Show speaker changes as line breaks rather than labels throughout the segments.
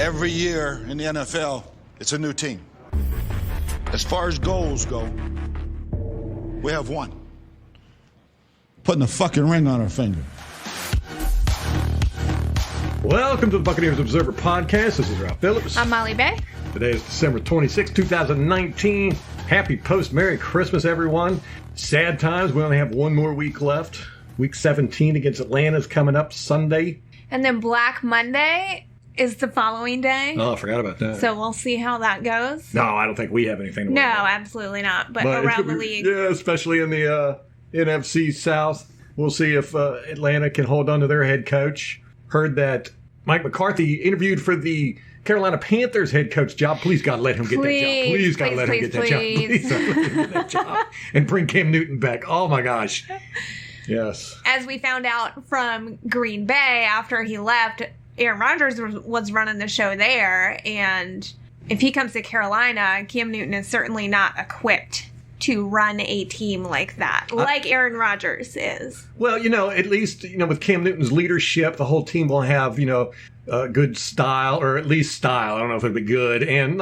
Every year in the NFL, it's a new team. As far as goals go, we have one. Putting a fucking ring on our finger.
Welcome to the Buccaneers Observer Podcast. This is Ralph Phillips.
I'm Molly Bay.
Today is December 26, 2019. Happy post-Merry Christmas, everyone. Sad times. We only have one more week left. Week 17 against Atlanta is coming up Sunday.
And then Black Monday is the following day.
Oh, I forgot about that.
So we'll see how that goes.
No, I don't think we have anything to worry
No,
about.
absolutely not. But around the league.
Yeah, especially in the NFC South. We'll see if Atlanta can hold on to their head coach. Heard that Mike McCarthy interviewed for the Carolina Panthers head coach job. Please, God, let him get that job. Please, God, let him get that job. Please, God, let him get that job. And bring Cam Newton back. Oh, my gosh. Yes.
As we found out from Green Bay after he left, Aaron Rodgers was running the show there. And if he comes to Carolina, Cam Newton is certainly not equipped to run a team like that, like Aaron Rodgers is.
Well, at least, with Cam Newton's leadership, the whole team will have, good style, or at least style. I don't know if it'll be good. And,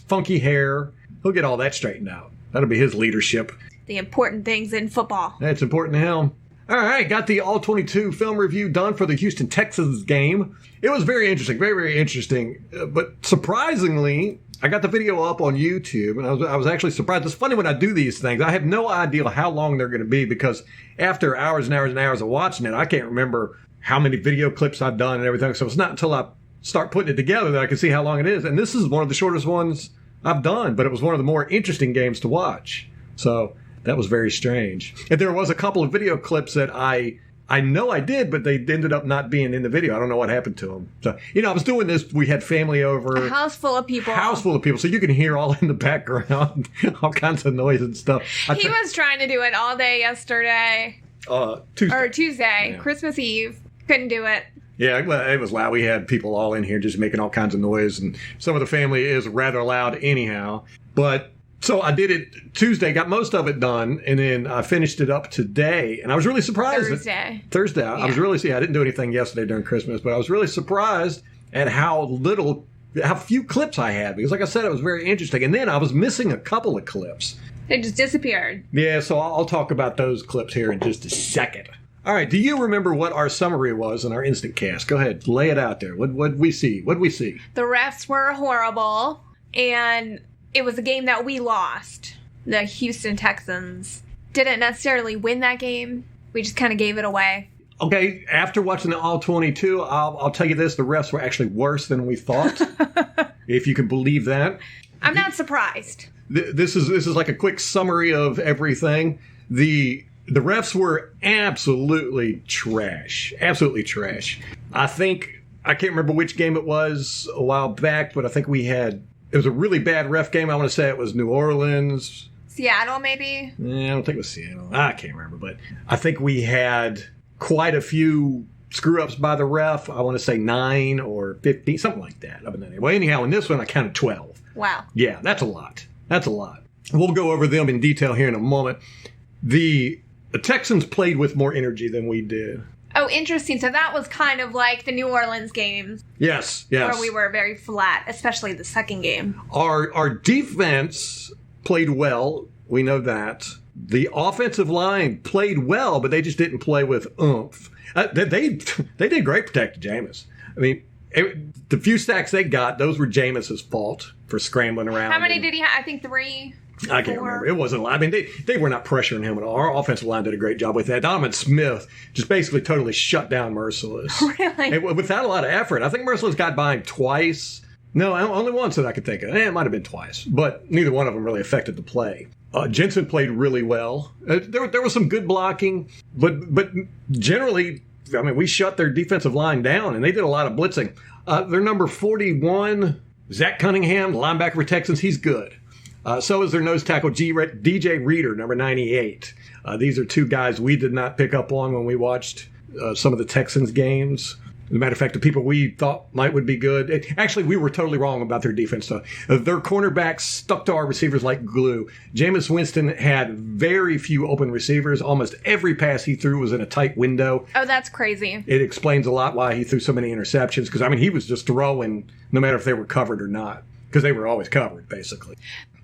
funky hair. He'll get all that straightened out. That'll be his leadership.
The important things in football.
That's important to him. All right, got the All-22 film review done for the Houston Texans game. It was very interesting, very, very interesting. But surprisingly, I got the video up on YouTube, and I was actually surprised. It's funny when I do these things. I have no idea how long they're going to be, because after hours and hours and hours of watching it, I can't remember how many video clips I've done and everything. So it's not until I start putting it together that I can see how long it is. And this is one of the shortest ones I've done, but it was one of the more interesting games to watch. So that was very strange. And there was a couple of video clips that I know I did, but they ended up not being in the video. I don't know what happened to them. So, I was doing this. We had family over.
A house full of people.
So you can hear all in the background, all kinds of noise and stuff.
He was trying to do it all day yesterday.
Tuesday.
Or Tuesday, yeah. Christmas Eve. Couldn't do it.
Yeah, it was loud. We had people all in here just making all kinds of noise, and some of the family is rather loud anyhow. But so I did it Tuesday, got most of it done, and then I finished it up today, and I was really surprised. Thursday. Yeah. I didn't do anything yesterday during Christmas, but I was really surprised at how few clips I had, because like I said, it was very interesting. And then I was missing a couple of clips.
They just disappeared.
Yeah, so I'll talk about those clips here in just a second. All right, do you remember what our summary was in our instant cast? Go ahead, lay it out there. What'd we see? The
refs were horrible, and it was a game that we lost. The Houston Texans didn't necessarily win that game. We just kind of gave it away.
Okay, after watching the All-22, I'll tell you this, the refs were actually worse than we thought, if you can believe that.
I'm not surprised.
This is like a quick summary of everything. The refs were absolutely trash. Absolutely trash. I can't remember which game it was a while back, but I think it was a really bad ref game. I want to say it was New Orleans.
Seattle, maybe?
I don't think it was Seattle. I can't remember, but I think we had quite a few screw-ups by the ref. I want to say 9 or 15, something like that. Well, anyhow, in this one, I counted 12.
Wow.
Yeah, that's a lot. We'll go over them in detail here in a moment. The Texans played with more energy than we did.
Oh, interesting. So that was kind of like the New Orleans game.
Yes.
Where we were very flat, especially the second game.
Our defense played well. We know that. The offensive line played well, but they just didn't play with oomph. They did great protecting Jameis. I mean, the few sacks they got, those were Jameis's fault for scrambling around.
How many did he have? I think 3.
I can't remember. It wasn't a lot. I mean, they were not pressuring him at all. Our offensive line did a great job with that. Donovan Smith just basically totally shut down Merciless.
Really?
Without a lot of effort. I think Merciless got by him twice. No, only once that I could think of. It might have been twice. But neither one of them really affected the play. Jensen played really well. There was some good blocking. But generally, I mean, we shut their defensive line down, and they did a lot of blitzing. Their number 41, Zach Cunningham, linebacker for Texans, he's good. So is their nose tackle, DJ Reader, number 98. These are two guys we did not pick up on when we watched some of the Texans games. As a matter of fact, the people we thought would be good. Actually, we were totally wrong about their defense, though. Their cornerbacks stuck to our receivers like glue. Jameis Winston had very few open receivers. Almost every pass he threw was in a tight window.
Oh, that's crazy.
It explains a lot why he threw so many interceptions. Because, I mean, he was just throwing no matter if they were covered or not. Because they were always covered, basically.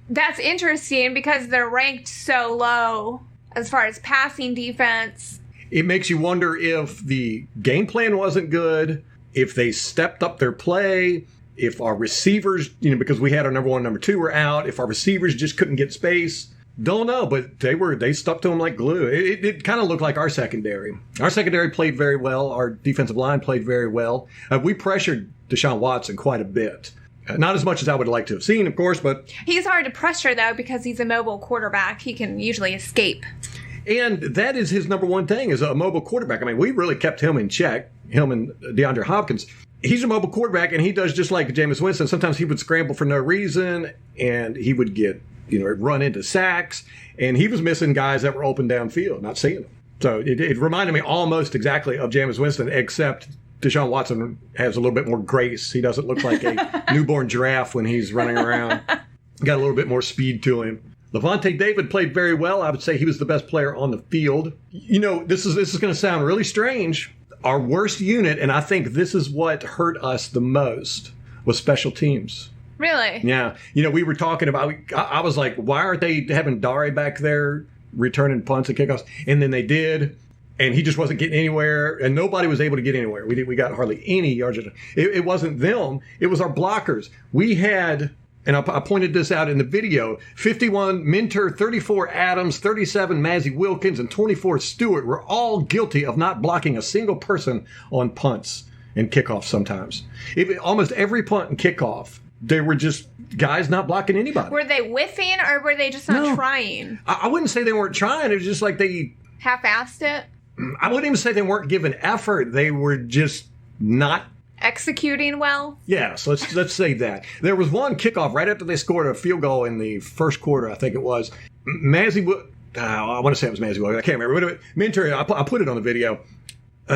That's interesting because they're ranked so low as far as passing defense.
It makes you wonder if the game plan wasn't good, if they stepped up their play, if our receivers, because we had our number one, number two were out, if our receivers just couldn't get space. Don't know, but they stuck to them like glue. It kind of looked like our secondary. Our secondary played very well. Our defensive line played very well. We pressured Deshaun Watson quite a bit. Not as much as I would like to have seen, of course, but...
He's hard to pressure, though, because he's a mobile quarterback. He can usually escape.
And that is his number one thing, is a mobile quarterback. I mean, we really kept him in check, him and DeAndre Hopkins. He's a mobile quarterback, and he does just like Jameis Winston. Sometimes he would scramble for no reason, and he would get, run into sacks, and he was missing guys that were open downfield, not seeing them. So it reminded me almost exactly of Jameis Winston, except Deshaun Watson has a little bit more grace. He doesn't look like a newborn giraffe when he's running around. Got a little bit more speed to him. Lavonte David played very well. I would say he was the best player on the field. This is going to sound really strange. Our worst unit, and I think this is what hurt us the most, was special teams.
Really?
Yeah. We were talking about, I was like, why aren't they having Dare back there returning punts and kickoffs? And then they did, and he just wasn't getting anywhere, and nobody was able to get anywhere. We got hardly any yards. It wasn't them. It was our blockers. We had... And I pointed this out in the video, 51 Minter, 34 Adams, 37 Mazzy Wilkins, and 24 Stewart were all guilty of not blocking a single person on punts and kickoffs sometimes. Almost every punt and kickoff, they were just guys not blocking anybody.
Were they whiffing or were they just not trying?
I wouldn't say they weren't trying. It was just like they...
half-assed it?
I wouldn't even say they weren't giving effort. They were just not...
executing well?
Yes, let's say that. There was one kickoff right after they scored a field goal in the first quarter, I think it was. I want to say it was Mazzy Wilkins. I can't remember. Minter, I put it on the video.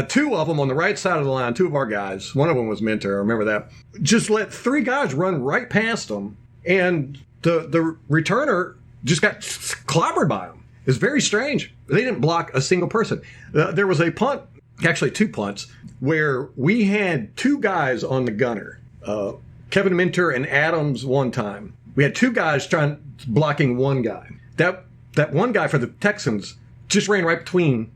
Two of them on the right side of the line, two of our guys. One of them was Minter, I remember that. Just let three guys run right past them, and the returner just got clobbered by them. It's very strange. They didn't block a single person. There was a punt, actually two punts, where we had two guys on the gunner, Kevin Minter and Adams one time. We had two guys blocking one guy. That one guy for the Texans just ran right between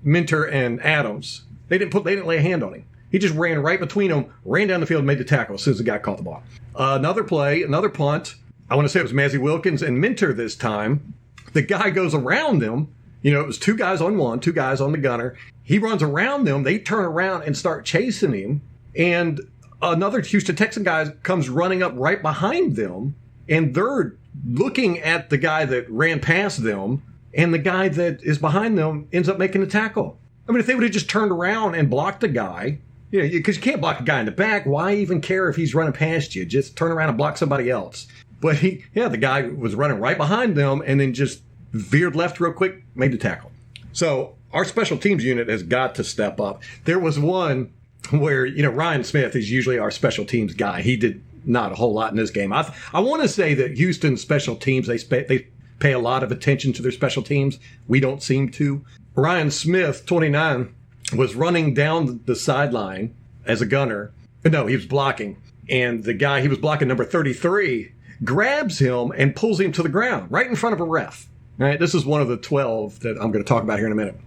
Minter and Adams. They didn't lay a hand on him. He just ran right between them, ran down the field, and made the tackle as soon as the guy caught the ball. Another play, another punt. I want to say it was Mazzy Wilkins and Minter this time. The guy goes around them. It was two guys on one, two guys on the gunner. He runs around them. They turn around and start chasing him. And another Houston Texan guy comes running up right behind them. And they're looking at the guy that ran past them. And the guy that is behind them ends up making the tackle. I mean, if they would have just turned around and blocked the guy, because you can't block a guy in the back. Why even care if he's running past you? Just turn around and block somebody else. But the guy was running right behind them and then just veered left real quick, made the tackle. So our special teams unit has got to step up. There was one where, Ryan Smith is usually our special teams guy. He did not a whole lot in this game. I want to say that Houston's special teams, they pay a lot of attention to their special teams. We don't seem to. Ryan Smith, 29, was running down the sideline as a gunner. No, he was blocking. And the guy he was blocking, number 33, grabs him and pulls him to the ground right in front of a ref. All right, this is one of the 12 that I'm going to talk about here in a minute.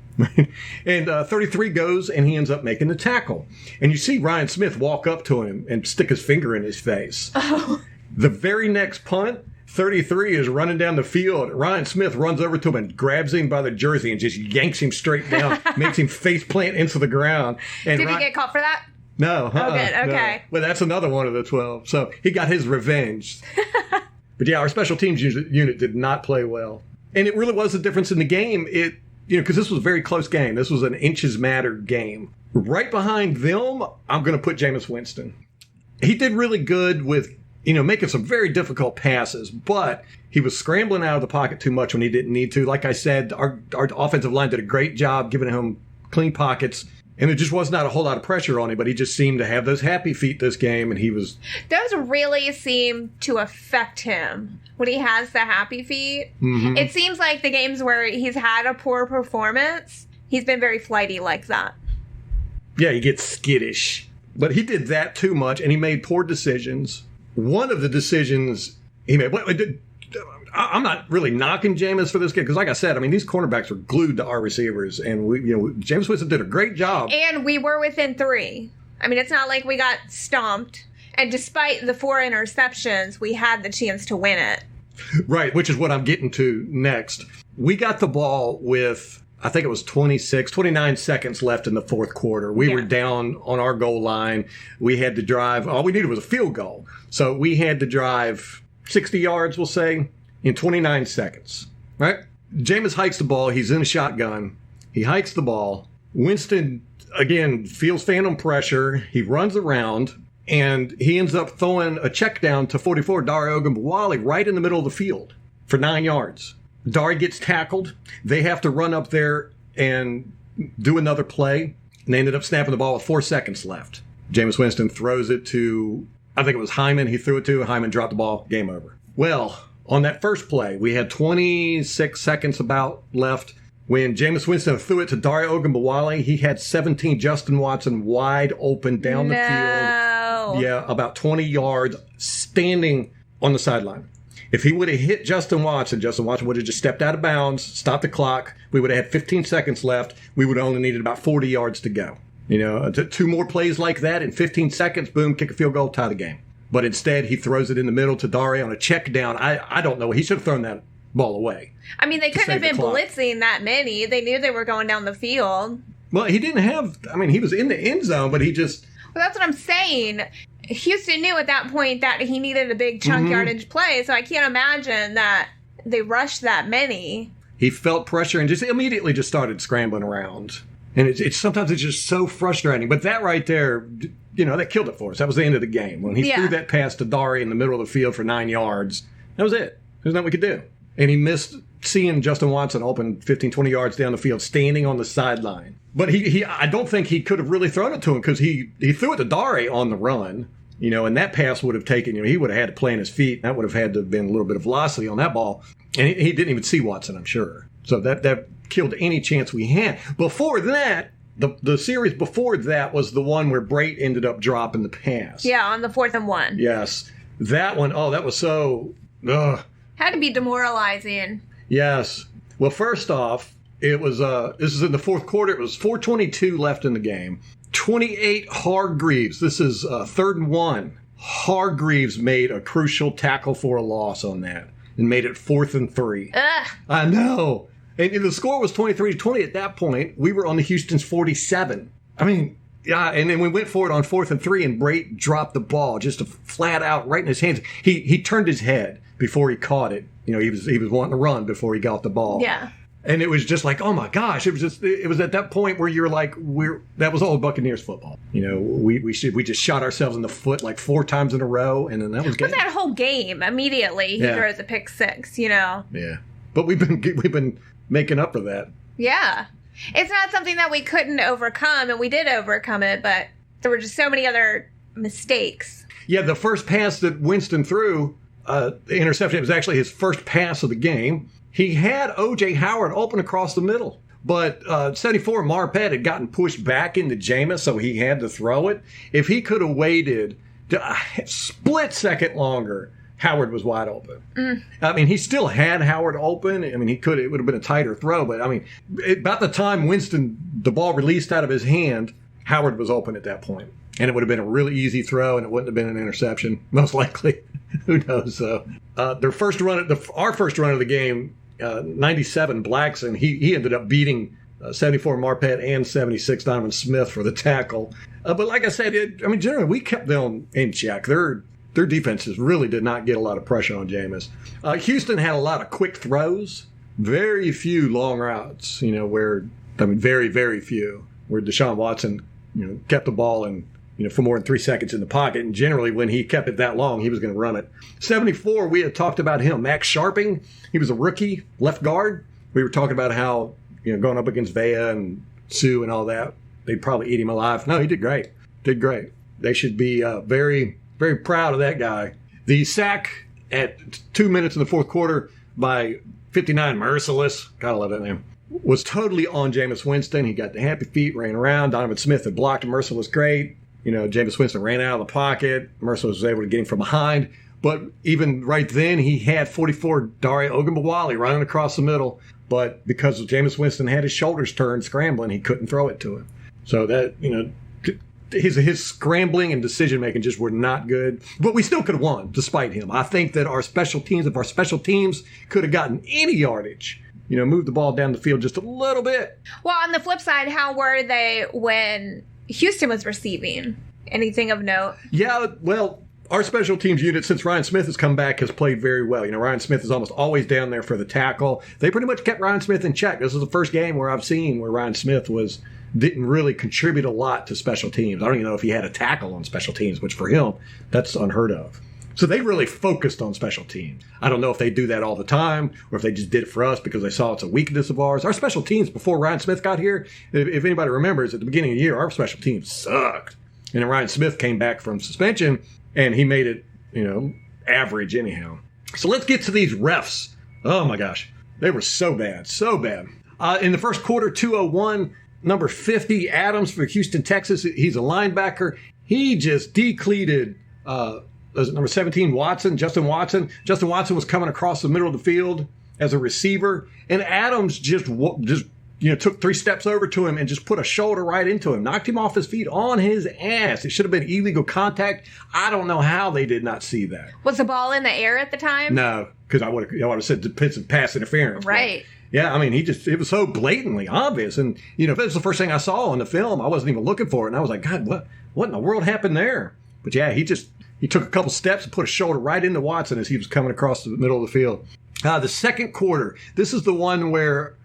And 33 goes, and he ends up making the tackle. And you see Ryan Smith walk up to him and stick his finger in his face.
Oh.
The very next punt, 33 is running down the field. Ryan Smith runs over to him and grabs him by the jersey and just yanks him straight down, makes him face plant into the ground. And
Did he get caught for that?
No.
Oh, good. Okay.
No. Well, that's another one of the 12. So he got his revenge. But yeah, our special teams unit did not play well. And it really was a difference in the game. Because this was a very close game. This was an inches matter game. Right behind them, I'm going to put Jameis Winston. He did really good with, making some very difficult passes, but he was scrambling out of the pocket too much when he didn't need to. Like I said, our offensive line did a great job giving him clean pockets And it just was not a whole lot of pressure on him, but he just seemed to have those happy feet this game, and he was...
Those really seem to affect him when he has the happy feet. Mm-hmm. It seems like the games where he's had a poor performance, he's been very flighty like that.
Yeah, he gets skittish. But he did that too much, and he made poor decisions. One of the decisions he made... I'm not really knocking Jameis for this game because, like I said, I mean, these cornerbacks were glued to our receivers, and Jameis Winston did a great job.
And we were within 3. I mean, it's not like we got stomped. And despite the 4 interceptions, we had the chance to win it.
Right, which is what I'm getting to next. We got the ball with, I think it was 29 seconds left in the fourth quarter. We were down on our goal line. We had to drive. All we needed was a field goal. So we had to drive 60 yards, we'll say, in 29 seconds, right? Jameis hikes the ball. He's in a shotgun. He hikes the ball. Winston, again, feels phantom pressure. He runs around, and he ends up throwing a check down to 44, Dare Ogunbowale, right in the middle of the field for 9 yards. Dare gets tackled. They have to run up there and do another play, and they ended up snapping the ball with 4 seconds left. Jameis Winston throws it to, I think it was Hyman he threw it to. Hyman dropped the ball. Game over. Well, on that first play, we had 26 seconds about left. When Jameis Winston threw it to Dare Ogunbowale, he had 17 Justin Watson wide open down the field. Yeah, about 20 yards, standing on the sideline. If he would have hit Justin Watson would have just stepped out of bounds, stopped the clock. We would have had 15 seconds left. We would have only needed about 40 yards to go. 2 more plays like that in 15 seconds, boom, kick a field goal, tie the game. But instead, he throws it in the middle to Dare on a check down. I don't know. He should have thrown that ball away.
I mean, they couldn't have been blitzing that many. They knew they were going down the field.
Well, he didn't have... I mean, he was in the end zone, but he just...
Well, that's what I'm saying. Houston knew at that point that he needed a big chunk yardage play, so I can't imagine that they rushed that many.
He felt pressure and just immediately just started scrambling around. And it's sometimes it's just so frustrating. But that right there... that killed it for us. That was the end of the game. When he threw that pass to Dare in the middle of the field for 9 yards, that was it. There's nothing we could do. And he missed seeing Justin Watson open 15, 20 yards down the field, standing on the sideline. But I don't think he could have really thrown it to him because he threw it to Dare on the run, and that pass would have taken, he would have had to play on his feet. That would have had to have been a little bit of velocity on that ball. And he didn't even see Watson, I'm sure. So that killed any chance we had. Before that, The series before that was the one where Brate ended up dropping the pass.
Yeah, on the 4th and 1.
Yes. That one, that was so...
Had to be demoralizing.
Yes. Well, first off, it was, this is in the fourth quarter. It was 4:22 left in the game. 28 Hargreaves. This is 3rd and 1. Hargreaves made a crucial tackle for a loss on that and made it 4th and 3.
Ugh.
I know. And the score was 23-20 at that point. We were on the Houston's 47. I mean, yeah, and then we went for it on 4th and 3, and Brate dropped the ball just flat out right in his hands. He turned his head before he caught it. He was wanting to run before he got the ball.
Yeah.
And it was just like, oh my gosh! It was at that point where you're like, that was all Buccaneers football. We just shot ourselves in the foot like 4 times in a row, and then that was game.
But that whole game immediately he throws a pick 6.
Yeah. But we've been making up for that.
Yeah. It's not something that we couldn't overcome, and we did overcome it, but there were just so many other mistakes.
Yeah, the first pass that Winston threw, the interception, it was actually his first pass of the game. He had O.J. Howard open across the middle, but 74 Marpet had gotten pushed back into Jameis, so he had to throw it. If he could have waited a split second longer, Howard was wide open. I mean, he still had Howard open. I mean, it would have been a tighter throw, but I mean, about the time the ball released out of his hand, Howard was open at that point. And it would have been a really easy throw, and it wouldn't have been an interception, most likely. Who knows? So, our first run of the game, 97 Blackson, he ended up beating 74 Marpet and 76 Donovan Smith for the tackle. But like I said, generally we kept them in check. Their defenses really did not get a lot of pressure on Jameis. Houston had a lot of quick throws, very few long routes, very, very few, where Deshaun Watson, kept the ball and, for more than 3 seconds in the pocket. And generally, when he kept it that long, he was going to run it. 74, we had talked about him. Max Sharping, he was a rookie left guard. We were talking about how, going up against Vea and Sue and all that, they'd probably eat him alive. No, he did great. Did great. They should be very, very proud of that guy. The sack at 2 minutes in the fourth quarter by 59 Merciless, gotta love that name, was totally on Jameis Winston. He got the happy feet, ran around. Donovan Smith had blocked him. Merciless great. Jameis Winston ran out of the pocket. Merciless was able to get him from behind. But even right then, he had 44 Dare Ogunbowale running across the middle. But because Jameis Winston had his shoulders turned scrambling, he couldn't throw it to him. So that, his scrambling and decision-making just were not good. But we still could have won, despite him. I think that if our special teams could have gotten any yardage, moved the ball down the field just a little bit.
Well, on the flip side, how were they when Houston was receiving? Anything of note?
Yeah, well, our special teams unit, since Ryan Smith has come back, has played very well. Ryan Smith is almost always down there for the tackle. They pretty much kept Ryan Smith in check. This is the first game where I've seen where Ryan Smith didn't really contribute a lot to special teams. I don't even know if he had a tackle on special teams, which for him, that's unheard of. So they really focused on special teams. I don't know if they do that all the time or if they just did it for us because they saw it's a weakness of ours. Our special teams before Ryan Smith got here, if anybody remembers, at the beginning of the year, our special teams sucked. And then Ryan Smith came back from suspension and he made it, average anyhow. So let's get to these refs. Oh my gosh. They were so bad, so bad. In the first quarter, 2:01, number 50, Adams for Houston, Texas. He's a linebacker. He just decleated, number 17, Watson, Justin Watson. Justin Watson was coming across the middle of the field as a receiver. And Adams just took 3 steps over to him and just put a shoulder right into him, knocked him off his feet on his ass. It should have been illegal contact. I don't know how they did not see that.
Was the ball in the air at the time?
No, because I would have said defensive pass interference.
Right.
Yeah, I mean, it was so blatantly obvious. And, if it was the first thing I saw in the film, I wasn't even looking for it. And I was like, God, what in the world happened there? But yeah, he took a couple steps and put a shoulder right into Watson as he was coming across the middle of the field. The second quarter, this is the one where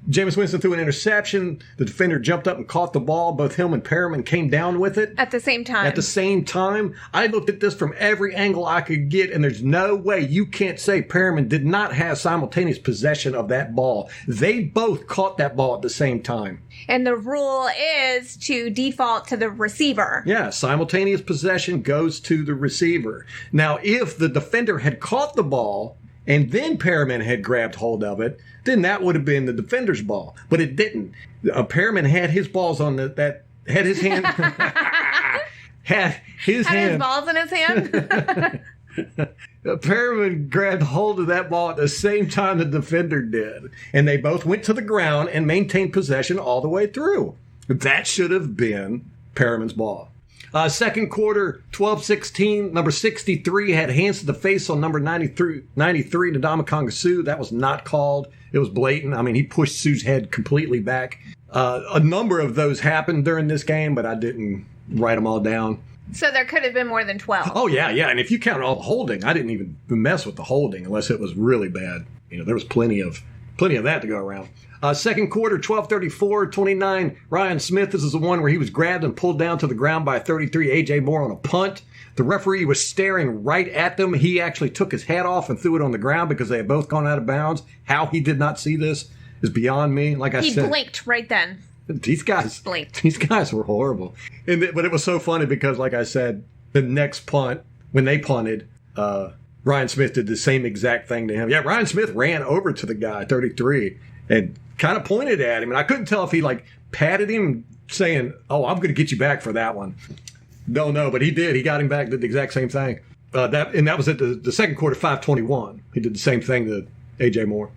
Jameis Winston threw an interception. The defender jumped up and caught the ball. Both him and Perriman came down with it.
At the same time.
I looked at this from every angle I could get, and there's no way you can't say Perriman did not have simultaneous possession of that ball. They both caught that ball at the same time.
And the rule is to default to the receiver.
Yeah, simultaneous possession goes to the receiver. Now, if the defender had caught the ball and then Perriman had grabbed hold of it, then that would have been the defender's ball. But it didn't. Perriman had his balls on had his hand. had his
balls in his hand?
Perriman grabbed hold of that ball at the same time the defender did. And they both went to the ground and maintained possession all the way through. That should have been Perriman's ball. Second quarter, 12-16. Number 63 had hands to the face on number 93 Ndamukong Suh. That was not called. It was blatant. I mean, he pushed Suh's head completely back. A number of those happened during this game, but I didn't write them all down.
So there could have been more than 12.
Oh, yeah. And if you count all the holding, I didn't even mess with the holding unless it was really bad. There was plenty of that to go around. Second quarter, 12:34-29. Ryan Smith, this is the one where he was grabbed and pulled down to the ground by 33 A.J. Moore on a punt. The referee was staring right at them. He actually took his hat off and threw it on the ground because they had both gone out of bounds. How he did not see this is beyond me. Like I said,
he blinked right then.
These guys
blinked.
These guys were horrible. But it was so funny because, like I said, the next punt, when they punted, Ryan Smith did the same exact thing to him. Yeah, Ryan Smith ran over to the guy, 33, and kind of pointed at him. And I couldn't tell if he, patted him saying, oh, I'm going to get you back for that one. No, but he did. He got him back, did the exact same thing. That was at the second quarter, 5:21. He did the same thing to A.J. Moore.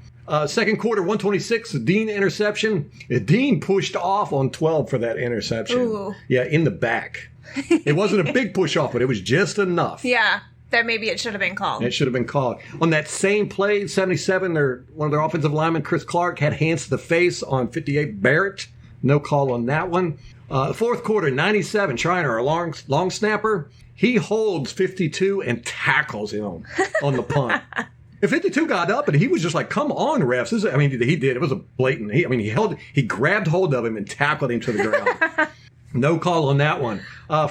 Second quarter, 126, the Dean interception. Dean pushed off on 12 for that interception.
Ooh.
Yeah, in the back. It wasn't a big push off, but it was just enough.
Yeah, that maybe it should have been called.
It should have been called. On that same play, 77, one of their offensive linemen, Chris Clark, had hands to the face on 58 Barrett. No call on that one. Fourth quarter, 97, Schreiner, a long snapper. He holds 52 and tackles him on the punt. If 52 got up and he was just like, come on, refs. He did. It was a blatant. He grabbed hold of him and tackled him to the ground. No call on that one.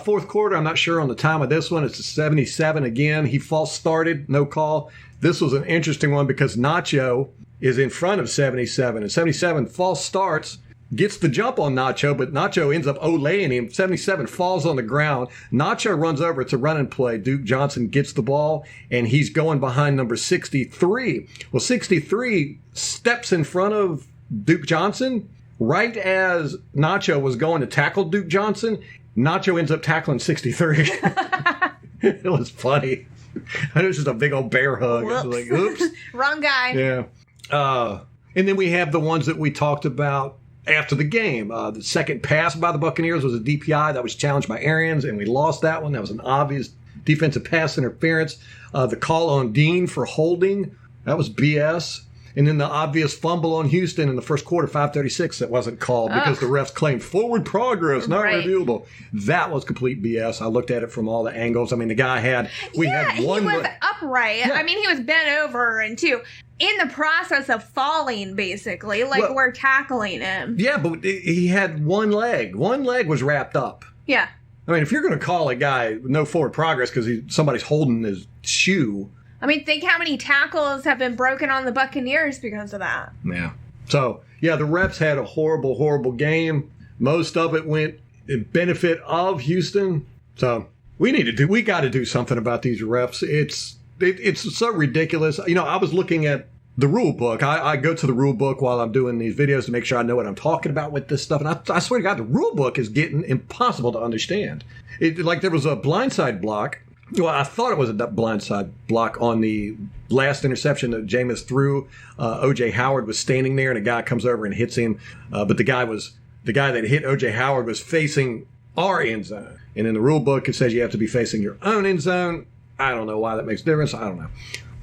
Fourth quarter, I'm not sure on the time of this one. It's a 77 again. He false started. No call. This was an interesting one because Nacho is in front of 77. And 77 false starts. gets the jump on Nacho, but Nacho ends up olaying him. 77 falls on the ground. Nacho runs over. It's a running play. Duke Johnson gets the ball, and he's going behind number 63. Well, 63 steps in front of Duke Johnson. Right as Nacho was going to tackle Duke Johnson, Nacho ends up tackling 63. It was funny. It was just a big old bear hug.
Whoops.
I was like, oops.
Wrong guy.
Yeah. And then we have the ones that we talked about after the game. The second pass by the Buccaneers was a DPI that was challenged by Arians, and we lost that one. That was an obvious defensive pass interference. The call on Dean for holding, that was BS. And then the obvious fumble on Houston in the first quarter, 5:36, that wasn't called because the refs claimed forward progress, not reviewable. That was complete BS. I looked at it from all the angles. I mean, the guy had one.
He was upright. Yeah. I mean, he was bent over and in the process of falling, basically, we're tackling him.
Yeah, but he had one leg. One leg was wrapped up.
Yeah.
I mean, if you're going to call a guy no forward progress because somebody's holding his shoe.
I mean, think how many tackles have been broken on the Buccaneers because of that.
Yeah. So, yeah, the refs had a horrible, horrible game. Most of it went in benefit of Houston. So we got to do something about these refs. It's so ridiculous. You know, I was looking at the rule book. I go to the rule book while I'm doing these videos to make sure I know what I'm talking about with this stuff. And I swear to God, the rule book is getting impossible to understand. There was a blindside block. Well, I thought it was a blindside block on the last interception that Jameis threw. O.J. Howard was standing there, and a guy comes over and hits him. But the guy that hit O.J. Howard was facing our end zone. And in the rule book, it says you have to be facing your own end zone. I don't know why that makes a difference. I don't know.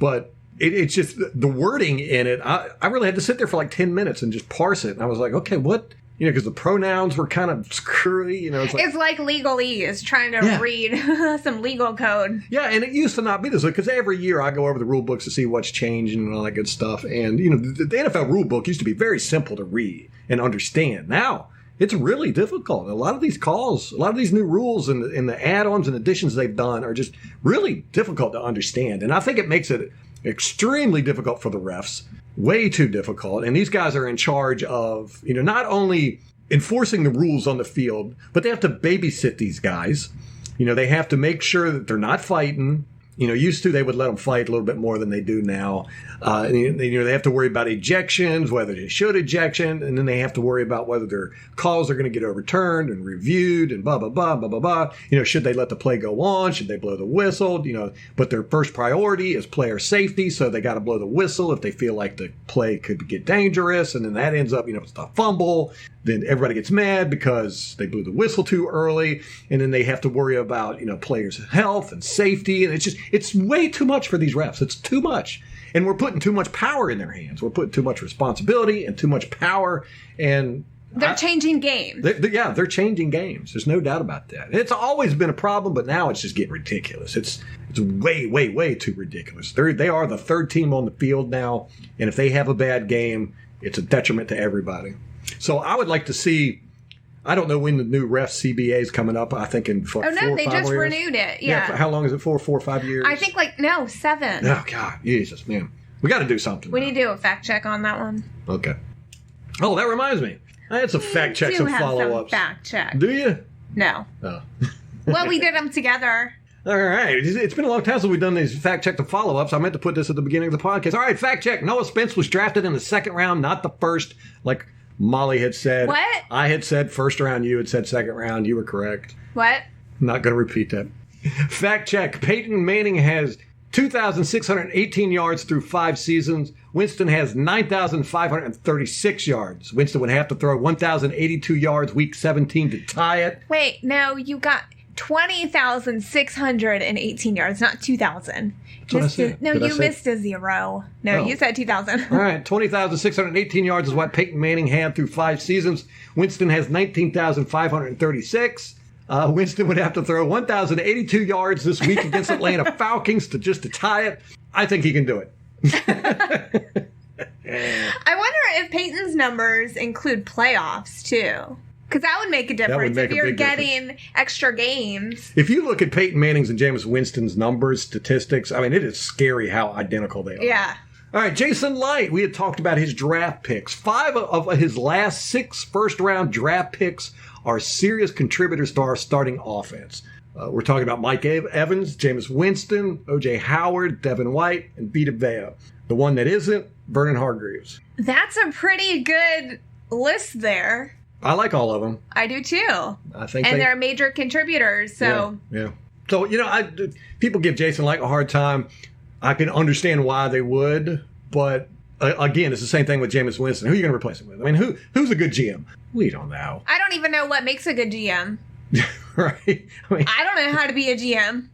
But it's just the wording in it. I really had to sit there for like 10 minutes and just parse it. And I was like, okay, what? You know, because the pronouns were kind of screwy. You know, it's like legalese, trying to read some legal code. Yeah, and it used to not be this way because every year I go over the rule books to see what's changing and all that good stuff. And, you know, the NFL rule book used to be very simple to read and understand. Now, it's really difficult. A lot of these calls, a lot of these new rules and the add-ons and additions they've done are just really difficult to understand. And I think it makes it extremely difficult for the refs. Way too difficult. And these guys are in charge of, you know, not only enforcing the rules on the field, but they have to babysit these guys. You know, they have to make sure that they're not fighting. You know, used to they would let them fight a little bit more than they do now. And, you know, they have to worry about ejections, whether they should ejection, and then they have to worry about whether their calls are going to get overturned and reviewed and blah, blah, blah, blah, blah, blah. You know, should they let the play go on? Should they blow the whistle? You know, but their first priority is player safety, so they got to blow the whistle if they feel like the play could get dangerous, and then that ends up, you know, it's a fumble. Then everybody gets mad because they blew the whistle too early, and then they have to worry about, you know, players' health and safety, and it's way too much for these refs. It's too much. And we're putting too much power in their hands. We're putting too much responsibility and too much power. And
they're changing games.
They're changing games. There's no doubt about that. It's always been a problem, but now it's just getting ridiculous. It's way, way, way too ridiculous. They are the third team on the field now, and if they have a bad game, it's a detriment to everybody. So I would like to see. I don't know when the new ref CBA is coming up. I think in 4 or 5 years.
They just renewed it. Yeah.
How long is it for? 4 or 5 years?
I think 7.
Oh, God. Jesus, man. We got to do something.
We need to do a fact check on that one.
Okay. Oh, that reminds me. I had some fact checks and follow-ups.
Fact check.
Do you?
No.
Oh.
Well, we did them together.
All right. It's been a long time since we've done these fact check and follow-ups. I meant to put this at the beginning of the podcast. All right, fact check. Noah Spence was drafted in the second round, not the first, like Molly had said.
What?
I had said first round. You had said second round. You were correct.
What?
I'm not going to repeat that. Fact check. Peyton Manning has 2,618 yards through 5 seasons. Winston has 9,536 yards. Winston would have to throw 1,082 yards week 17 to tie it.
Wait, no, you got 20,618 yards, not 2,000.
You missed
a zero. No, you said 2,000.
All right, 20,618 yards is what Peyton Manning had through 5 seasons. Winston has 19,536. Winston would have to throw 1,082 yards this week against Atlanta Falcons to tie it. I think he can do it.
I wonder if Peyton's numbers include playoffs too. Because that would make a difference if you're getting extra games.
If you look at Peyton Manning's and Jameis Winston's numbers, statistics, I mean, it is scary how identical they are.
Yeah.
All right, Jason Licht. We had talked about his draft picks. 5 of his last 6 first-round draft picks are serious contributors to our starting offense. We're talking about Mike Evans, Jameis Winston, O.J. Howard, Devin White, and Vita Vea. The one that isn't, Vernon Hargreaves.
That's a pretty good list there.
I like all of them.
I do too.
I think,
and they're major contributors. So
yeah. So people give Jason Licht a hard time. I can understand why they would, but again, it's the same thing with Jameis Winston. Who are you going to replace him with? I mean, who's a good GM? We don't know.
I don't even know what makes a good GM.
Right?
I don't know how to be a GM.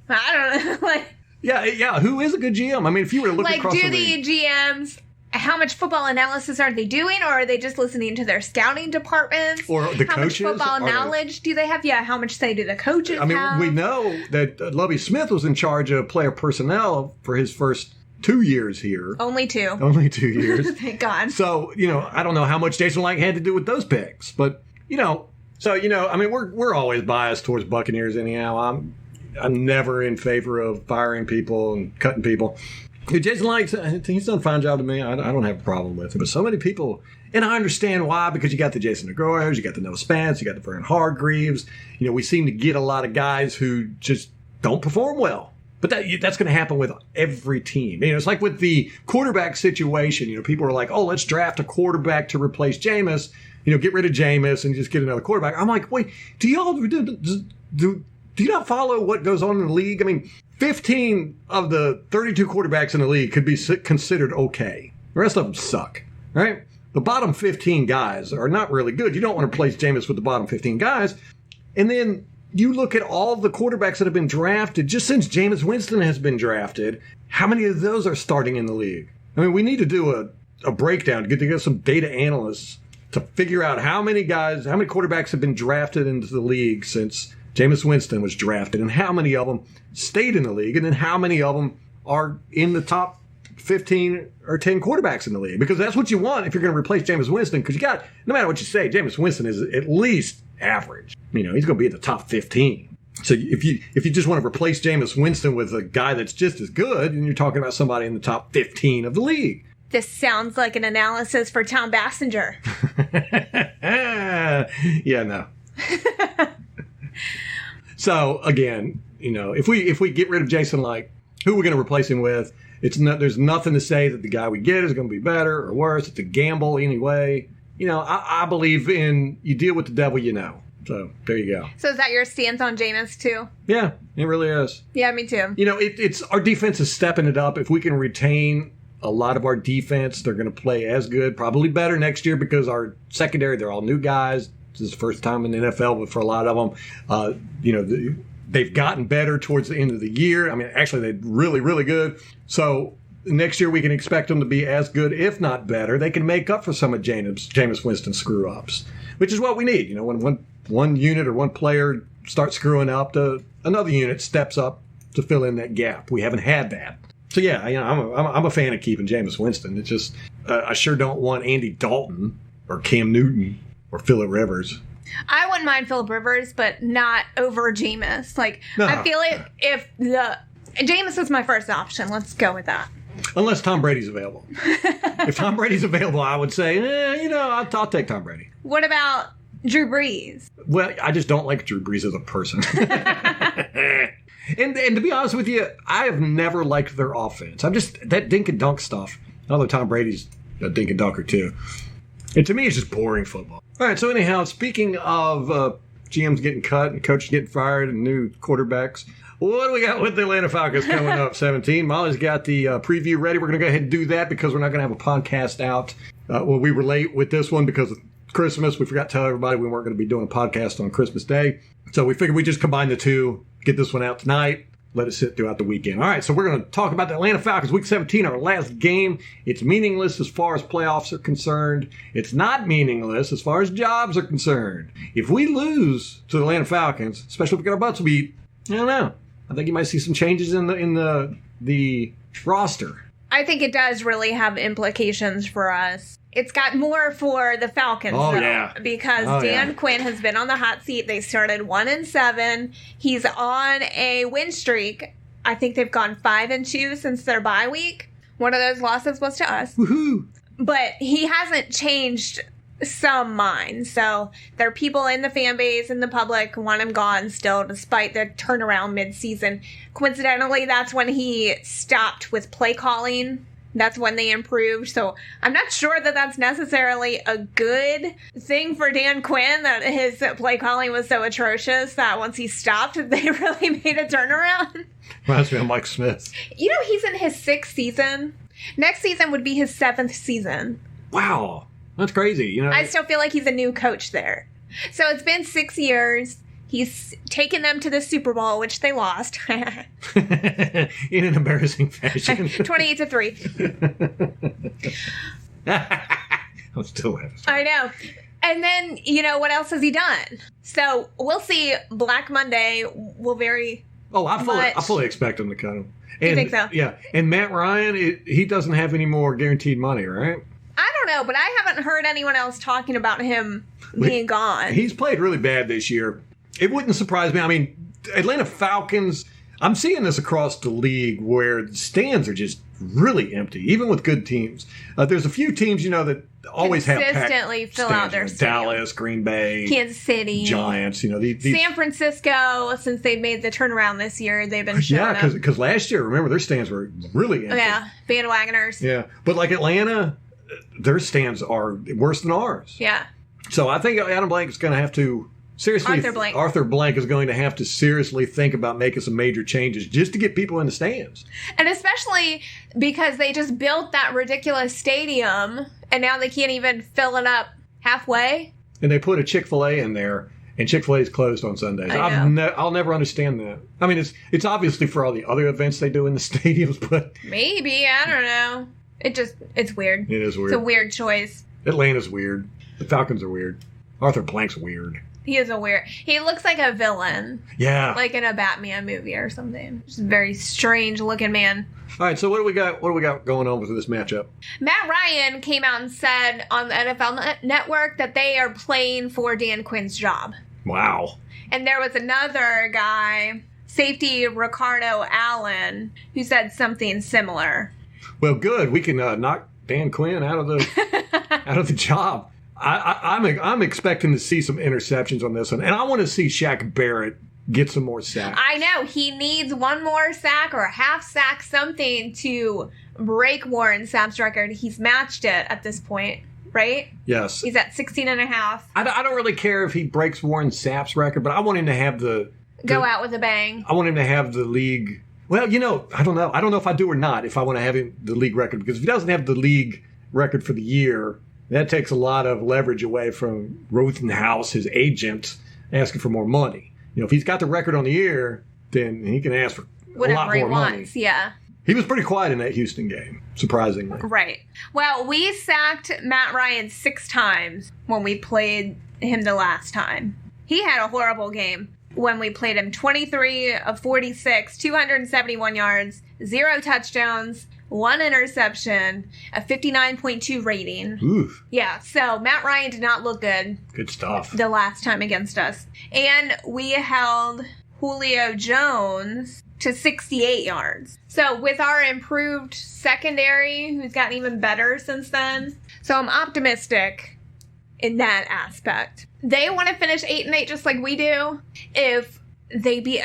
I don't know.
Yeah. Who is a good GM? I mean, if you were to look across the league.
Do the GMs, how much football analysis are they doing, or are they just listening to their scouting departments?
Or the coaches?
How much football knowledge do they have? Yeah, how much say do the coaches have?
We know that Lovie Smith was in charge of player personnel for his first 2 years here.
Only 2.
Only 2 years.
Thank God.
So, I don't know how much Jason Licht had to do with those picks, but, we're always biased towards Buccaneers anyhow. I'm never in favor of firing people and cutting people. Jason Licht, he's done a fine job to me. I don't have a problem with it. But so many people, and I understand why, because you got the Jason Aguiars, you got the Noah Spence, you got the Vernon Hargreaves. We seem to get a lot of guys who just don't perform well. But that's going to happen with every team. It's like with the quarterback situation. People are like, oh, let's draft a quarterback to replace Jameis. Get rid of Jameis and just get another quarterback. I'm like, wait, do you not follow what goes on in the league? I mean, 15 of the 32 quarterbacks in the league could be considered okay. The rest of them suck, right? The bottom 15 guys are not really good. You don't want to replace Jameis with the bottom 15 guys. And then you look at all the quarterbacks that have been drafted, just since Jameis Winston has been drafted, how many of those are starting in the league? I mean, we need to do a breakdown, to get some data analysts to figure out how many quarterbacks have been drafted into the league since Jameis Winston was drafted, and how many of them stayed in the league, and then how many of them are in the top 15 or 10 quarterbacks in the league. Because that's what you want if you're going to replace Jameis Winston, because no matter what you say, Jameis Winston is at least average. He's going to be in the top 15. So if you just want to replace Jameis Winston with a guy that's just as good, then you're talking about somebody in the top 15 of the league.
This sounds like an analysis for Tom Bassinger.
Yeah, no. So again, if we get rid of Jason Licht, who are we going to replace him with? There's nothing to say that the guy we get is going to be better or worse. It's a gamble anyway. I believe in you deal with the devil you know. So there you go.
So is that your stance on Jameis too?
Yeah, it really is.
Yeah, me too.
It's our defense is stepping it up. If we can retain a lot of our defense, they're going to play as good, probably better next year, because our secondary, they're all new guys. This is the first time in the NFL, but for a lot of them, they've gotten better towards the end of the year. I mean, actually, they're really, really good. So next year, we can expect them to be as good, if not better. They can make up for some of Jameis Winston's screw-ups, which is what we need. When one unit or one player starts screwing up, another unit steps up to fill in that gap. We haven't had that. So yeah, I'm a fan of keeping Jameis Winston. It's just I sure don't want Andy Dalton or Cam Newton or Phillip Rivers.
I wouldn't mind Phillip Rivers, but not over Jameis. I feel like if Jameis was my first option, let's go with that.
Unless Tom Brady's available. If Tom Brady's available, I would say, I'll take Tom Brady.
What about Drew Brees?
Well, I just don't like Drew Brees as a person. And to be honest with you, I have never liked their offense. I'm just, that dink and dunk stuff, although Tom Brady's a dink and dunker too. And to me, it's just boring football. All right, so anyhow, speaking of GMs getting cut and coaches getting fired and new quarterbacks, what do we got with the Atlanta Falcons coming up, 17? Molly's got the preview ready. We're going to go ahead and do that because we're not going to have a podcast out. We were late with this one because of Christmas. We forgot to tell everybody we weren't going to be doing a podcast on Christmas Day. So we figured we'd just combine the two, get this one out tonight, let it sit throughout the weekend. All right, so we're going to talk about the Atlanta Falcons, Week 17, our last game. It's meaningless as far as playoffs are concerned. It's not meaningless as far as jobs are concerned. If we lose to the Atlanta Falcons, especially if we get our butts beat, I don't know. I think you might see some changes in the roster.
I think it does really have implications for us. It's got more for the Falcons, because Dan Quinn has been on the hot seat. They started 1-7. He's on a win streak. I think they've gone 5-2 since their bye week, One of those losses was to us.
Woohoo!
But he hasn't changed some minds. So there are people in the fan base and the public who want him gone still, despite the turnaround mid-season. Coincidentally, that's when he stopped with play calling. That's when they improved. So I'm not sure that that's necessarily a good thing for Dan Quinn, that his play calling was so atrocious that once he stopped, they really made a turnaround.
Reminds me of Mike Smith.
You know, he's in his 6th season. Next season would be his 7th season.
Wow. That's crazy. You know,
I still feel like he's a new coach there. So it's been 6 years. He's taken them to the Super Bowl, which they lost.
in an embarrassing fashion.
28-3.
I'm still laughing.
I know. And then, you know, what else has he done? So we'll see. Black Monday will vary.
Oh, I fully expect him to cut him.
You think so?
Yeah. And Matt Ryan, he doesn't have any more guaranteed money, right?
I don't know, but I haven't heard anyone else talking about him being gone.
He's played really bad this year. It wouldn't surprise me. I mean, Atlanta Falcons, I'm seeing this across the league where the stands are just really empty, even with good teams. There's a few teams, you know, that always have
consistently fill out their
stands. Dallas, Green Bay,
Kansas City,
Giants, you know.
San Francisco, since they made the turnaround this year, they've been showing up.
Because last year, remember, their stands were really empty.
Yeah, bandwagoners.
Yeah, but like Atlanta, their stands are worse than ours.
Yeah.
So I think Adam Blank is going to have to seriously. Arthur Blank is going to have to seriously think about making some major changes just to get people in the stands.
And especially because they just built that ridiculous stadium and now they can't even fill it up halfway.
And they put a Chick-fil-A in there, and Chick-fil-A is closed on Sundays. I'll never understand that. I mean, it's obviously for all the other events they do in the stadiums, but
maybe, I don't know. It's weird.
It is weird.
It's a weird choice.
Atlanta's weird. The Falcons are weird. Arthur Blank's weird.
He is he looks like a villain.
Yeah.
Like in a Batman movie or something. Just a very strange looking man.
All right, so what do we got going on with this matchup?
Matt Ryan came out and said on the NFL Network that they are playing for Dan Quinn's job.
Wow.
And there was another guy, safety Ricardo Allen, who said something similar.
Well, good. We can knock Dan Quinn out of the job. I'm expecting to see some interceptions on this one, and I want to see Shaq Barrett get some more sacks.
I know. He needs one more sack or a half sack, something to break Warren Sapp's record. He's matched it at this point, right?
Yes.
He's at 16 and a half.
I don't really care if he breaks Warren Sapp's record, but I want him to have
go out with a bang.
I want him to have the league. Well, you know, I don't know. I don't know if I do or not if I want to have him the league record, because if he doesn't have the league record for the year, that takes a lot of leverage away from Rothenhaus, his agent, asking for more money. You know, if he's got the record on the year, then he can ask for a lot more money.
Yeah.
He was pretty quiet in that Houston game, surprisingly.
Right. Well, we sacked Matt Ryan 6 times when we played him the last time. He had a horrible game when we played him. 23 of 46, 271 yards, 0 touchdowns, 1 interception, a 59.2 rating.
Oof.
Yeah, so Matt Ryan did not look good.
Good stuff.
The last time against us. And we held Julio Jones to 68 yards. So with our improved secondary, who's gotten even better since then, so I'm optimistic in that aspect. They want to finish 8-8 just like we do. If they beat,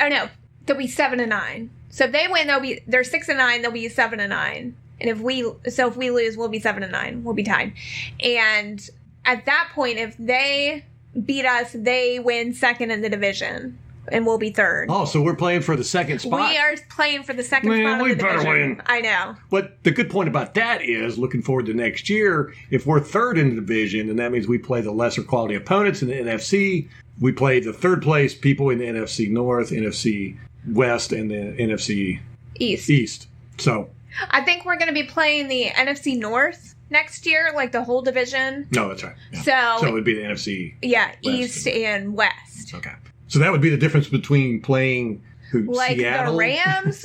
they'll be 7-9. So if they win, they're 6-9. They'll be 7-9. And if we lose, we'll be 7-9. We'll be tied. And at that point, if they beat us, they win second in the division, and we'll be third.
Oh, so we're playing for the second spot.
We are playing for the second spot of the division.
We better win.
I know.
But the good point about that is, looking forward to next year, if we're third in the division, then that means we play the lesser quality opponents in the NFC. We play the third place people in the NFC North, NFC West, and the NFC East. So
I think we're going to be playing the NFC North next year, like the whole division.
No, that's right. Yeah. So it would be the NFC
West East and West.
Okay. So that would be the difference between playing
the
Seattle?
Rams,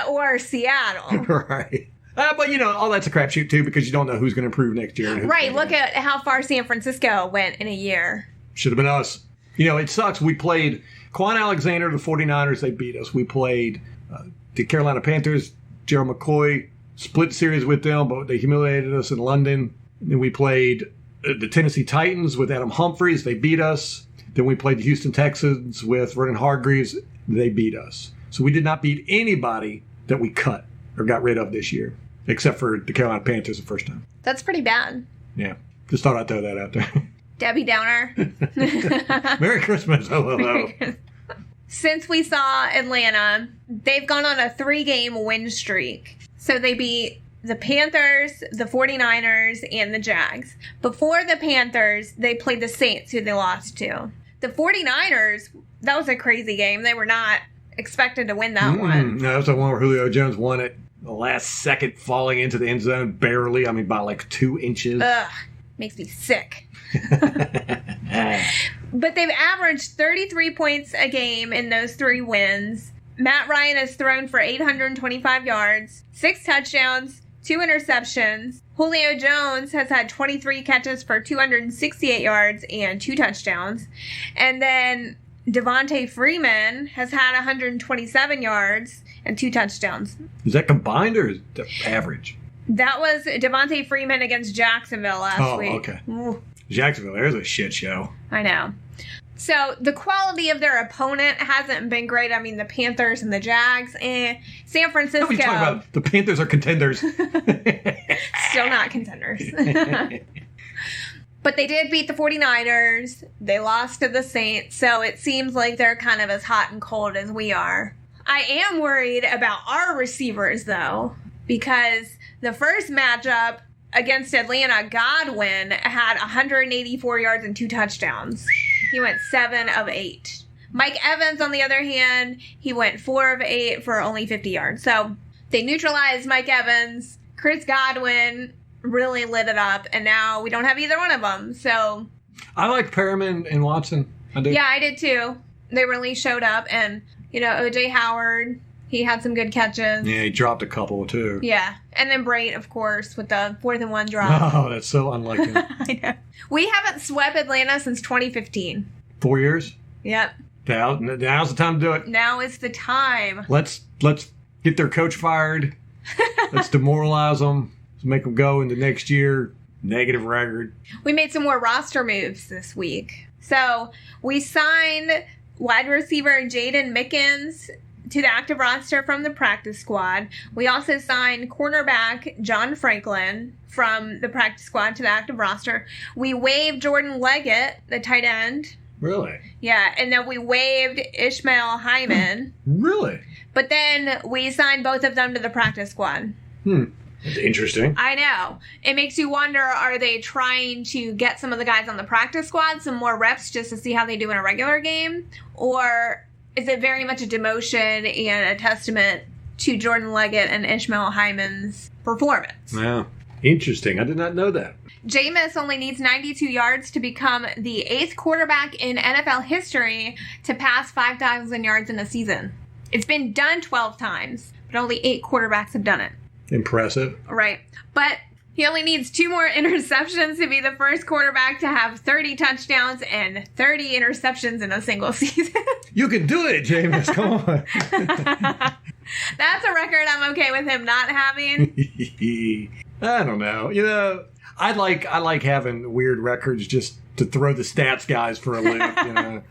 or Seattle.
Right. But, all that's a crapshoot, too, because you don't know who's going to improve next year.
Right. Look at how far San Francisco went in a year.
Should have been us. It sucks. We played Quan Alexander, the 49ers. They beat us. We played the Carolina Panthers, Gerald McCoy, split series with them, but they humiliated us in London. Then we played the Tennessee Titans with Adam Humphries. They beat us. Then we played the Houston Texans with Vernon Hargreaves. They beat us. So we did not beat anybody that we cut or got rid of this year, except for the Carolina Panthers the first time.
That's pretty bad.
Yeah. Just thought I'd throw that out there.
Debbie Downer.
Merry Christmas. Hello.
Since we saw Atlanta, they've gone on a 3-game win streak. So they beat the Panthers, the 49ers, and the Jags. Before the Panthers, they played the Saints, who they lost to. The 49ers, that was a crazy game. They were not expected to win that one.
No, that was the one where Julio Jones won it. The last second falling into the end zone, barely. I mean, by like 2 inches.
Ugh. Makes me sick. But they've averaged 33 points a game in those 3 wins. Matt Ryan has thrown for 825 yards, 6 touchdowns, 2 interceptions. Julio Jones has had 23 catches for 268 yards and 2 touchdowns. And then Devontae Freeman has had 127 yards and 2 touchdowns.
Is that combined or is that average?
That was Devontae Freeman against Jacksonville last week.
Oh, okay.
Ooh.
Jacksonville, there's a shit show.
I know. So the quality of their opponent hasn't been great. I mean, the Panthers and the Jags. San Francisco.
What are you talking about? The Panthers are contenders.
Still not contenders. But they did beat the 49ers. They lost to the Saints. So it seems like they're kind of as hot and cold as we are. I am worried about our receivers, though, because the first matchup against Atlanta, Godwin had 184 yards and 2 touchdowns. He went 7 of 8. Mike Evans, on the other hand, he went 4 of 8 for only 50 yards. So they neutralized Mike Evans. Chris Godwin really lit it up, and now we don't have either one of them. So
I like Perriman and Watson. I do.
Yeah, I did too. They really showed up, and O.J. Howard, he had some good catches.
Yeah, he dropped a couple too.
Yeah, and then Brait, of course, with the 4th and 1 drop.
Oh, that's so unlike him.
I know. We haven't swept Atlanta since 2015.
4 years?
Yep.
Now's the time to do it.
Now is the time.
Let's get their coach fired. Let's demoralize them. Let's make them go into next year. Negative record.
We made some more roster moves this week. So we signed wide receiver Jaden Mickens to the active roster from the practice squad. We also signed cornerback John Franklin from the practice squad to the active roster. We waived Jordan Leggett, the tight end.
Really?
Yeah, and then we waived Ishmael Hyman.
Really?
But then we signed both of them to the practice squad.
That's interesting.
I know. It makes you wonder, are they trying to get some of the guys on the practice squad some more reps just to see how they do in a regular game? Or is it very much a demotion and a testament to Jordan Leggett and Ishmael Hyman's performance?
Yeah. Interesting. I did not know that.
Jameis only needs 92 yards to become the 8th quarterback in NFL history to pass 5,000 yards in a season. It's been done 12 times, but only 8 quarterbacks have done it.
Impressive.
Right. But he only needs 2 more interceptions to be the first quarterback to have 30 touchdowns and 30 interceptions in a single season.
You can do it, Jameis. Come on.
That's a record I'm okay with him not having.
I don't know. I like having weird records just to throw the stats guys for a loop.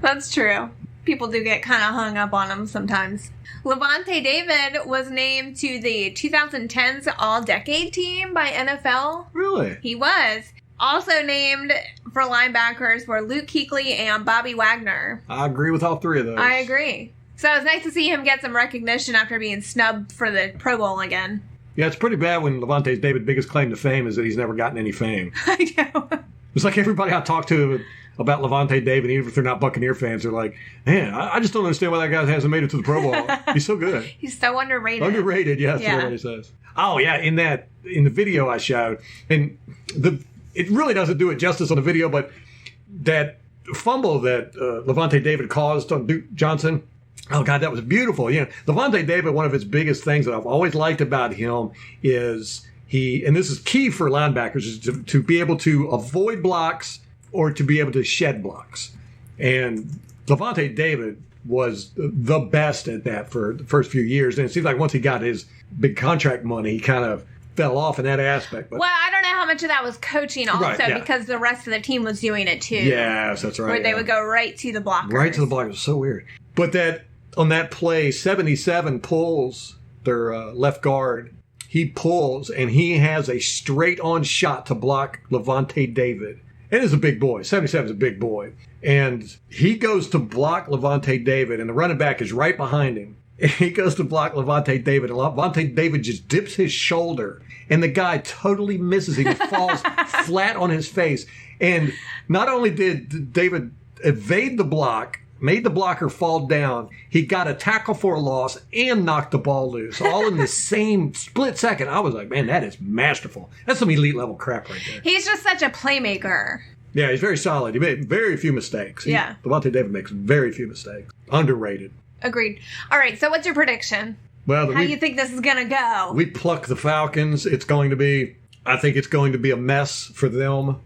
That's true. People do get kind of hung up on them sometimes. Lavonte David was named to the 2010s All-Decade team by NFL.
Really?
He was. Also named for linebackers were Luke Kuechly and Bobby Wagner.
I agree with all 3 of those.
I agree. So it's nice to see him get some recognition after being snubbed for the Pro Bowl again.
Yeah, it's pretty bad when Lavonte David's biggest claim to fame is that he's never gotten any fame.
I know.
It's like everybody I talk to about Lavonte David, even if they're not Buccaneer fans, they're like, man, I just don't understand why that guy hasn't made it to the Pro Bowl. He's so good.
He's so underrated.
Underrated, yes, yeah. That's what he says. Oh, yeah, in the video I showed, and it really doesn't do it justice on the video, but that fumble that Lavonte David caused on Duke Johnson, oh, God, that was beautiful. Lavonte David, one of his biggest things that I've always liked about him is and this is key for linebackers, is to be able to avoid blocks or to be able to shed blocks. And Lavonte David was the best at that for the first few years. And it seems like once he got his big contract money, he kind of fell off in that aspect. But,
well, I don't know how much of that was coaching also,
Right, yeah.
because the rest of the team was doing it too.
yes, that's right.
Where they would go right to the blockers.
Right to the block. It was so weird. But that on that play, 77 pulls their left guard. He pulls, and he has a straight-on shot to block Lavonte David. And it's a big boy. 77 is a big boy. And he goes to block Lavonte David, and the running back is right behind him. And he goes to block Lavonte David, and Lavonte David just dips his shoulder, and the guy totally misses him. He falls flat on his face. And not only did David evade the block, made the blocker fall down, he got a tackle for a loss and knocked the ball loose, all in the same split second. I was like, man, that is masterful. That's some elite level crap right there.
He's just such a playmaker.
Yeah, he's very solid. He made very few mistakes.
Yeah.
Lavonte David makes very few mistakes. Underrated.
Agreed. All right, so what's your prediction?
Well,
How do you think this is going to go?
we pluck the Falcons. I think it's going to be a mess for them.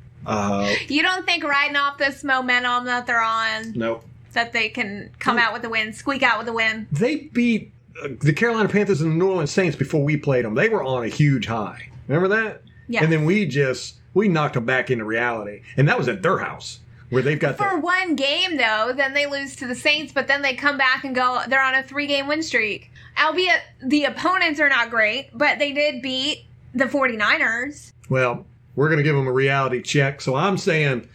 You don't think riding off this momentum that they're on,
No.
that they can come out with a win, squeak out with a win?
They beat the Carolina Panthers and the New Orleans Saints before we played them. They were on a huge high. Remember that?
Yeah.
And then we knocked them back into reality. And that was at their house where they've got
For one game, though, then they lose to the Saints, but then they come back and go, they're on a 3-game win streak. Albeit the opponents are not great, but they did beat the 49ers.
Well, we're going to give them a reality check. So I'm saying,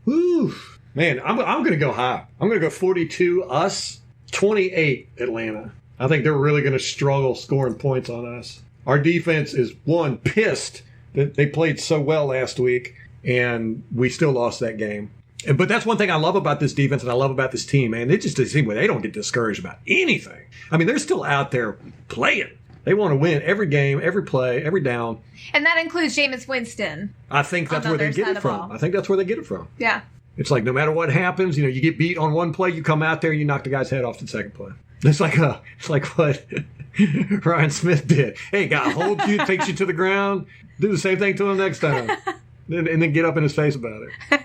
whew, man, I'm going to go high. I'm going to go 42 us, 28 Atlanta. I think they're really going to struggle scoring points on us. Our defense is, one, pissed that they played so well last week, and we still lost that game. But that's one thing I love about this defense and I love about this team, man. It just seems like they don't get discouraged about anything. I mean, they're still out there playing. They want to win every game, every play, every down.
And that includes Jameis Winston.
I think that's
On
where
the
they
other
get
side
it
of the
from.
ball.
I think that's where they get it from.
Yeah.
It's like no matter what happens, you get beat on one play, you come out there, you knock the guy's head off the second play. It's like what Ryan Smith did. Hey, guy holds you, takes you to the ground, do the same thing to him next time, and then get up in his face about it.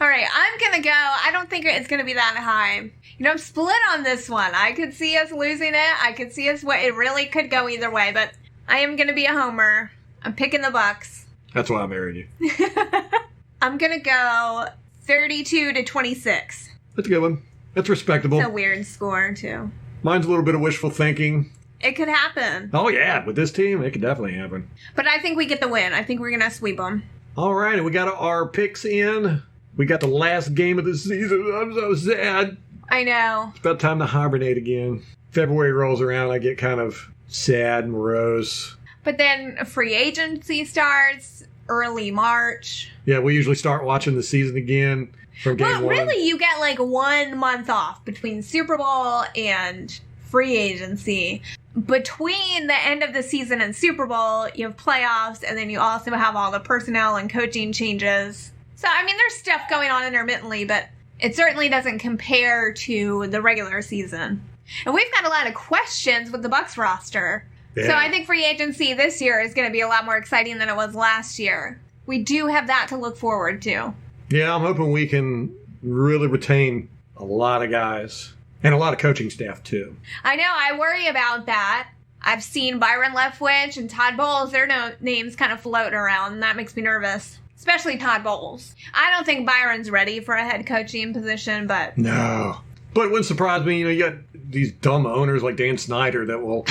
All right, I'm going to go. I don't think it's going to be that high. I'm split on this one. I could see us losing it. I could see us, it really could go either way, but I am going to be a homer. I'm picking the Bucs.
That's why I married you.
I'm going to go 32-26.
That's a good one. That's respectable.
It's a weird score, too.
Mine's a little bit of wishful thinking.
It could happen.
Oh, yeah. With this team, it could definitely happen.
But I think we get the win. I think we're going to sweep them.
All right. And we got our picks in. We got the last game of the season. I'm so sad.
I know.
It's about time to hibernate again. February rolls around. I get kind of sad, morose.
But then free agency starts early March.
Yeah, we usually start watching the season again from game
Well,
one.
really, you get like 1 month off between Super Bowl and free agency. Between the end of the season and Super Bowl, you have playoffs, and then you also have all the personnel and coaching changes. So, I mean, there's stuff going on intermittently, but it certainly doesn't compare to the regular season. And we've got a lot of questions with the Bucs roster.
Yeah.
So I think free agency this year is going to be a lot more exciting than it was last year. We do have that to look forward to.
Yeah, I'm hoping we can really retain a lot of guys and a lot of coaching staff, too.
I know, I worry about that. I've seen Byron Leftwich and Todd Bowles, their names kind of floating around, and that makes me nervous. Especially Todd Bowles. I don't think Byron's ready for a head coaching position, but...
No. But it wouldn't surprise me. You got these dumb owners like Dan Snyder that will...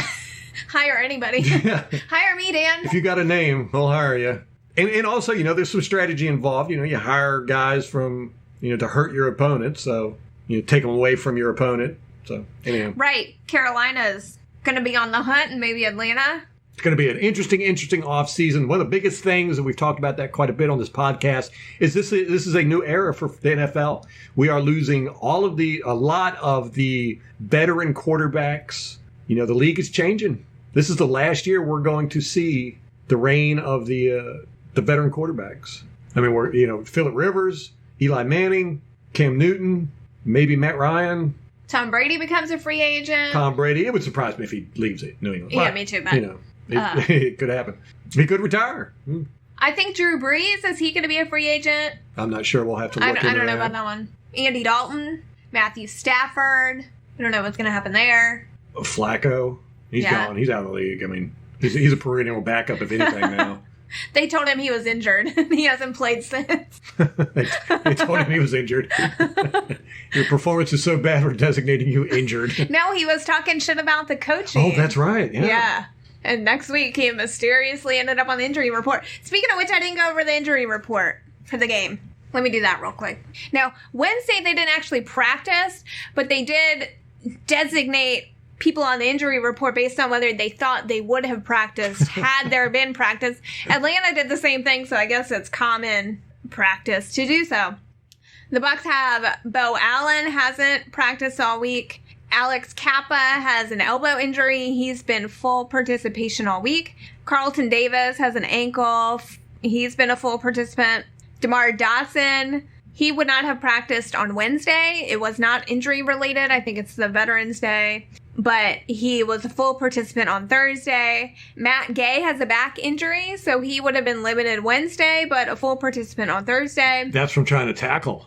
Hire anybody. Hire me, Dan.
If you got a name, they'll hire you. And also, there's some strategy involved. You hire guys from, to hurt your opponent. So, take them away from your opponent. So, anyhow.
Right. Carolina's going to be on the hunt, and maybe Atlanta.
It's going to be an interesting offseason. One of the biggest things, and we've talked about that quite a bit on this podcast, is this is a new era for the NFL. We are losing a lot of the veteran quarterbacks. The league is changing. This is the last year we're going to see the reign of the veteran quarterbacks. I mean, we're Phillip Rivers, Eli Manning, Cam Newton, maybe Matt Ryan.
Tom Brady becomes a free agent.
Tom Brady. It would surprise me if he leaves it, New England.
Yeah,
but,
me too, but...
it could happen. He could retire.
I think Drew Brees, is he going to be a free agent?
I'm not sure. We'll have to look into that.
I don't know about that one. Andy Dalton, Matthew Stafford. I don't know what's going to happen there.
Flacco, he's
Yeah.
gone. He's out of the league. I mean, he's a perennial backup, if anything, now.
They told him he was injured. He hasn't played since.
They told him he was injured. Your performance is so bad, we're designating you injured.
No, he was talking shit about the coaching.
Oh, that's right. Yeah.
Yeah. And next week, he mysteriously ended up on the injury report. Speaking of which, I didn't go over the injury report for the game. Let me do that real quick. Now, Wednesday, they didn't actually practice, but they did designate people on the injury report based on whether they thought they would have practiced had there been practice. Atlanta did the same thing, so I guess it's common practice to do so. The Bucs have Bo Allen hasn't practiced all week. Alex Kappa has an elbow injury. He's been full participation all week. Carlton Davis has an ankle. He's been a full participant. DeMar Dawson, he would not have practiced on Wednesday. It was not injury related. I think it's the Veterans Day. But he was a full participant on Thursday. Matt Gay has a back injury, so he would have been limited Wednesday, but a full participant on Thursday.
That's from trying to tackle.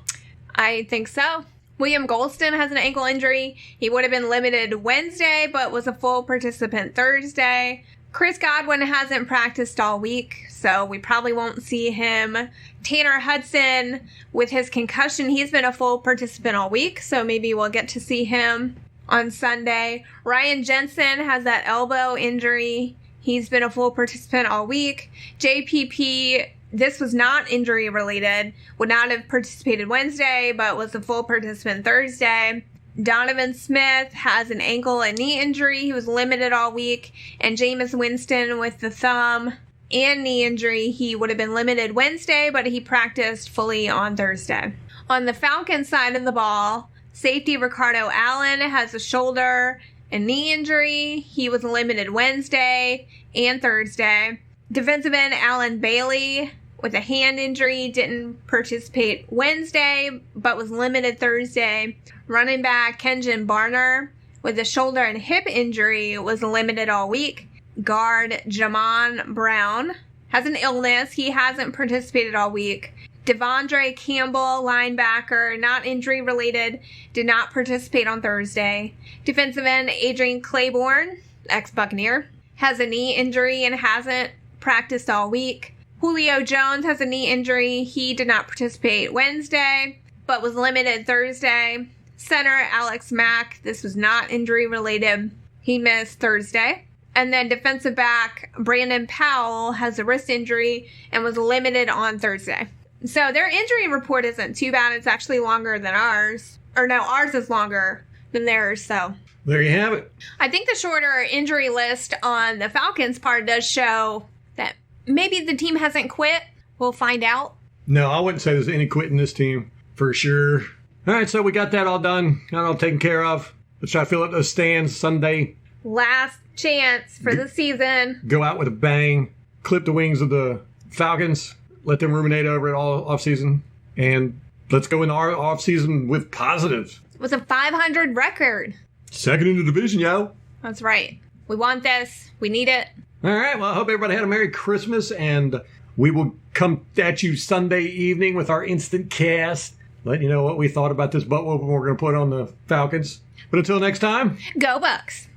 I think so. William Golston has an ankle injury. He would have been limited Wednesday, but was a full participant Thursday. Chris Godwin hasn't practiced all week, so we probably won't see him. Tanner Hudson, with his concussion, he's been a full participant all week, so maybe we'll get to see him on Sunday. Ryan Jensen has that elbow injury. He's been a full participant all week. JPP, this was not injury related, would not have participated Wednesday, but was a full participant Thursday. Donovan Smith has an ankle and knee injury. He was limited all week. And Jameis Winston with the thumb and knee injury, he would have been limited Wednesday, but he practiced fully on Thursday. On the Falcons side of the ball, safety Ricardo Allen has a shoulder and knee injury. He was limited Wednesday and Thursday. Defensive end Alan Bailey with a hand injury didn't participate Wednesday, but was limited Thursday. Running back Kenjon Barner with a shoulder and hip injury was limited all week. Guard Jamon Brown has an illness. He hasn't participated all week. Devondre Campbell, linebacker, not injury related, did not participate on Thursday. Defensive end Adrian Claiborne, ex-Buccaneer, has a knee injury and hasn't practiced all week. Julio Jones has a knee injury. He did not participate Wednesday, but was limited Thursday. Center Alex Mack, this was not injury related. He missed Thursday. And then defensive back Brandon Powell has a wrist injury and was limited on Thursday. So their injury report isn't too bad. It's actually longer than ours. Or no, ours is longer than theirs, so.
There you have it.
I think the shorter injury list on the Falcons part does show that maybe the team hasn't quit. We'll find out.
No, I wouldn't say there's any quit in this team, for sure. All right, so we got that all done. Got it all taken care of. Let's try to fill up those stands Sunday.
Last chance for the season.
Go out with a bang. Clip the wings of the Falcons. Let them ruminate over it all offseason. And let's go into our offseason with positives.
It was a 500 record.
Second in the division, yo.
That's right. We want this. We need it.
All right, well, I hope everybody had a Merry Christmas, and we will come at you Sunday evening with our instant cast, letting you know what we thought about this butt whooping we're going to put on the Falcons. But until next time,
Go Bucs.